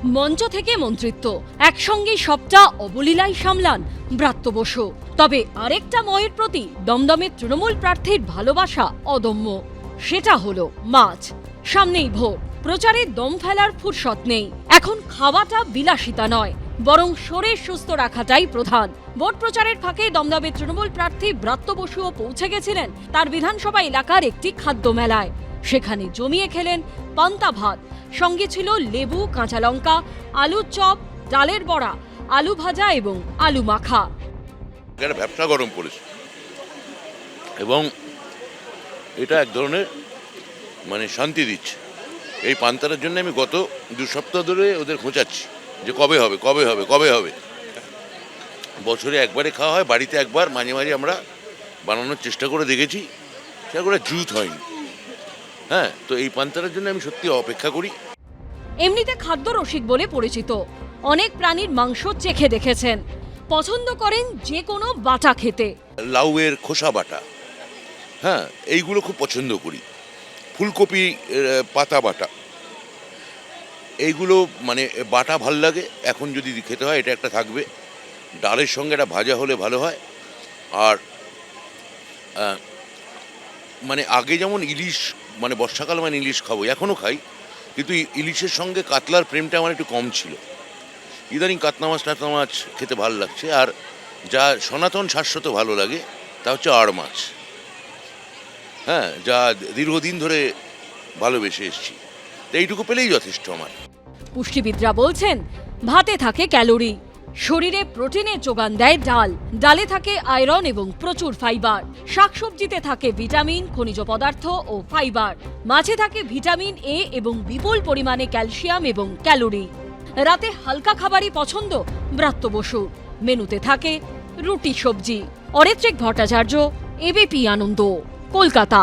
মঞ্চ থেকে মন্ত্রিত্ব একসঙ্গে সবটা অবলীলায় সামলান ব্রাত্য বসু। তবে আরেকটা ময়ের প্রতি দমদমের তৃণমূল প্রার্থীর ভালোবাসা অদম্য। সেটা হলো মাছ। সামনেই ভোট, প্রচারে দম ফেলার ফুরসত নেই। এখন খাওয়াটা বিলাসিতা নয়, বরং শরীর সুস্থ রাখাটাই প্রধান। ভোট প্রচারের ফাঁকে দমদমের তৃণমূল প্রার্থী ব্রাত্য বসুও পৌঁছে গেছিলেন তার বিধানসভা এলাকার একটি খাদ্য মেলায়। সেখানে জমিয়ে খেলেন পান্তা ভাত, সঙ্গে ছিল লেবু, কাঁচা লঙ্কা, আলুর চপ, ডালের বড়া, আলু ভাজা এবং আলু মাখা। ব্যবসা গরম পড়েছে এবং এটা এক ধরনের শান্তি দিচ্ছে। এই পান্তাটার জন্য আমি গত 2 সপ্তাহ ধরে ওদের খোঁচাচ্ছি যে কবে হবে কবে হবে কবে হবে। বছরে একবারে খাওয়া হয়, বাড়িতে একবার, মাঝে মাঝে আমরা বানানোর চেষ্টা করে দেখেছি, সেটা করে জুত হয়নি। হ্যাঁ, তো এই পান্তাটার জন্য আমি সত্যি অপেক্ষা করি। এমনিতে খাদ্য রসিক বলে পরিচিত, অনেক প্রাণীর মাংস চেখে দেখেছেন। পছন্দ করেন যে কোনো বাটা খেতে। লাউয়ের খোসা বাটা, হ্যাঁ, এইগুলো খুব পছন্দ করি। ফুলকপি পাতা বাটা, এইগুলো বাটা ভাল লাগে। এখন যদি খেতে হয় এটা একটা থাকবে, ডালের সঙ্গে এটা ভাজা হলে ভালো হয়। আর আগে যেমন ইলিশ, বর্ষাকাল ইলিশ খাবো, এখনও খাই, কিন্তু ইলিশের সঙ্গে কাতলার প্রেমটা আমার একটু কম ছিল। ইদানিং কাতলা মাছ টাতলা মাছ খেতে ভালো লাগছে। আর যা সনাতন শাশ্বত ভালো লাগে তা হচ্ছে আড় মাছ, হ্যাঁ, যা দীর্ঘদিন ধরে ভালোবেসে এসেছি। এইটুকু পেলেই যথেষ্ট আমার। পুষ্টিবিদরা বলছেন ভাতে থাকে ক্যালোরি, শরীরে প্রোটিনের যোগান দেয় ডাল, ডালে থাকে আয়রন এবং প্রচুর ফাইবার, শাকসবজিতে থাকে ভিটামিন, খনিজ পদার্থ ও ফাইবার, মাছে থাকে ভিটামিন এ এবং বিপুল পরিমাণে ক্যালসিয়াম এবং ক্যালোরি। রাতে হালকা খাবারই পছন্দ ব্রাত্য বসুর। মেনুতে থাকে রুটি সবজি। অরিত্রিক ভট্টাচার্য, এবিপি আনন্দ, কলকাতা।